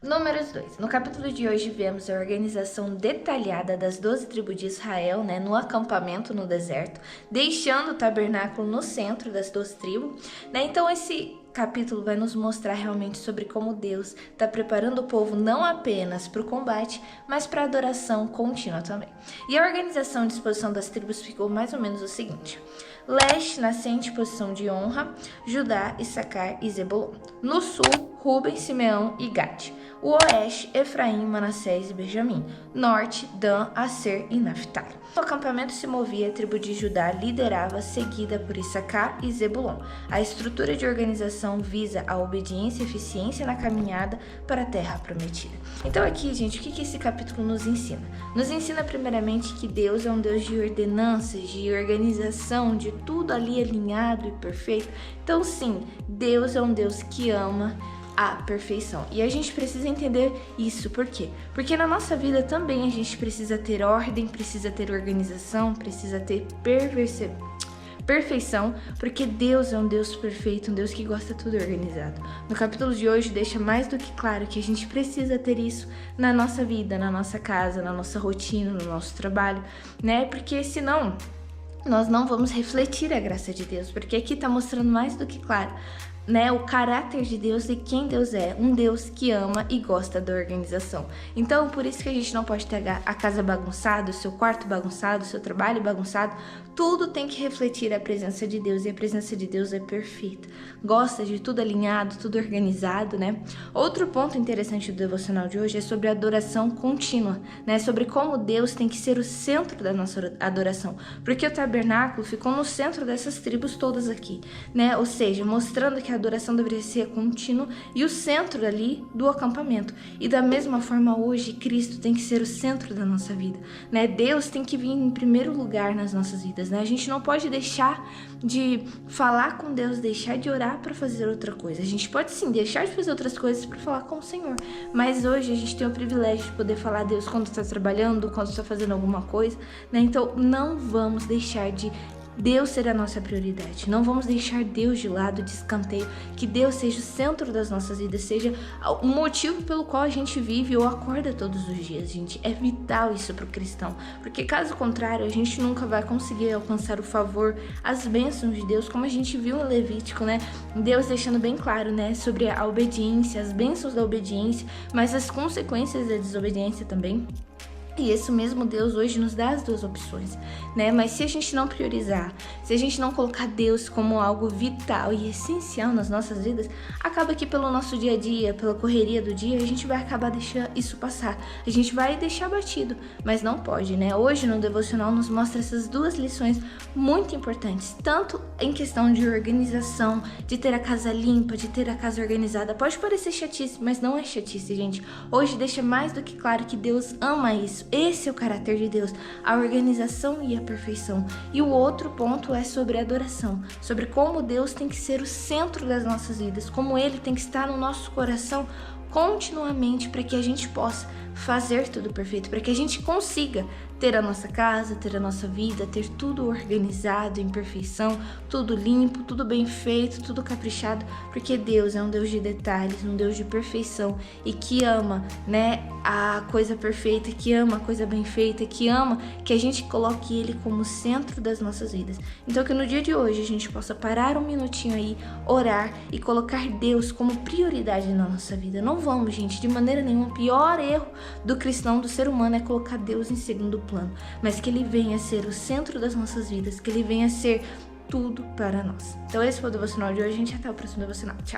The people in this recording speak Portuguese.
Números 2. No capítulo de hoje vemos a organização detalhada das 12 tribos de Israel, no acampamento no deserto, deixando o tabernáculo no centro das 12 tribos. Então esse capítulo vai nos mostrar realmente sobre como Deus está preparando o povo não apenas para o combate, mas para a adoração contínua também. E a organização e disposição das tribos ficou mais ou menos o seguinte: leste, nascente, posição de honra, Judá, Issacar e Zebulon. No sul, Ruben, Simeão e Gade. O oeste, Efraim, Manassés e Benjamim. Norte, Dan, Aser e Naftali. O acampamento se movia, a tribo de Judá liderava, seguida por Issacar e Zebulon. A estrutura de organização visa a obediência e eficiência na caminhada para a terra prometida. Então aqui, gente, o que esse capítulo nos ensina? Nos ensina primeiramente que Deus é um Deus de ordenanças, de organização, de tudo ali alinhado e perfeito. Então sim, Deus é um Deus que ama a perfeição. E a gente precisa entender isso. Por quê? Porque na nossa vida também a gente precisa ter ordem, precisa ter organização, precisa ter perfeição, porque Deus é um Deus perfeito, um Deus que gosta de tudo organizado. No capítulo de hoje deixa mais do que claro que a gente precisa ter isso na nossa vida, na nossa casa, na nossa rotina, no nosso trabalho, Porque senão nós não vamos refletir a graça de Deus, porque aqui tá mostrando mais do que claro, o caráter de Deus e quem Deus é, um Deus que ama e gosta da organização. Então, por isso que a gente não pode ter a casa bagunçada, o seu quarto bagunçado, o seu trabalho bagunçado. Tudo tem que refletir a presença de Deus, e a presença de Deus é perfeita. Gosta de tudo alinhado, tudo organizado, Outro ponto interessante do devocional de hoje é sobre a adoração contínua, Sobre como Deus tem que ser o centro da nossa adoração, porque o tabernáculo ficou no centro dessas tribos todas aqui, Ou seja, mostrando que a adoração deveria ser contínua e o centro ali do acampamento. E da mesma forma hoje, Cristo tem que ser o centro da nossa vida, Deus tem que vir em primeiro lugar nas nossas vidas, A gente não pode deixar de falar com Deus, deixar de orar para fazer outra coisa. A gente pode sim deixar de fazer outras coisas para falar com o Senhor, mas hoje a gente tem o privilégio de poder falar a Deus quando está trabalhando, quando está fazendo alguma coisa, Então não vamos deixar de Deus ser a nossa prioridade. Não vamos deixar Deus de lado, de escanteio. Que Deus seja o centro das nossas vidas, seja o motivo pelo qual a gente vive ou acorda todos os dias, gente. É vital isso para o cristão, porque caso contrário, a gente nunca vai conseguir alcançar o favor, as bênçãos de Deus, como a gente viu no Levítico, Deus deixando bem claro, sobre a obediência, as bênçãos da obediência, mas as consequências da desobediência também. E esse mesmo Deus hoje nos dá as duas opções, Mas se a gente não priorizar, se a gente não colocar Deus como algo vital e essencial nas nossas vidas, acaba que pelo nosso dia a dia, pela correria do dia, a gente vai acabar deixando isso passar. A gente vai deixar batido, mas não pode, Hoje no devocional nos mostra essas duas lições muito importantes, tanto em questão de organização, de ter a casa limpa, de ter a casa organizada. Pode parecer chatice, mas não é chatice, gente. Hoje deixa mais do que claro que Deus ama isso. Esse é o caráter de Deus, a organização e a perfeição. E o outro ponto é sobre a adoração, sobre como Deus tem que ser o centro das nossas vidas, como Ele tem que estar no nosso coração continuamente para que a gente possa fazer tudo perfeito, para que a gente consiga ter a nossa casa, ter a nossa vida, ter tudo organizado, em perfeição, tudo limpo, tudo bem feito, tudo caprichado, porque Deus é um Deus de detalhes, um Deus de perfeição e que ama, a coisa perfeita, que ama a coisa bem feita, que ama que a gente coloque Ele como centro das nossas vidas. Então que no dia de hoje a gente possa parar um minutinho aí, orar e colocar Deus como prioridade na nossa vida. Não vamos, gente, de maneira nenhuma. O pior erro do cristão, do ser humano, é colocar Deus em segundo plano, mas que Ele venha ser o centro das nossas vidas, que Ele venha ser tudo para nós. Então esse foi o devocional de hoje, gente. Até o próximo devocional. Tchau!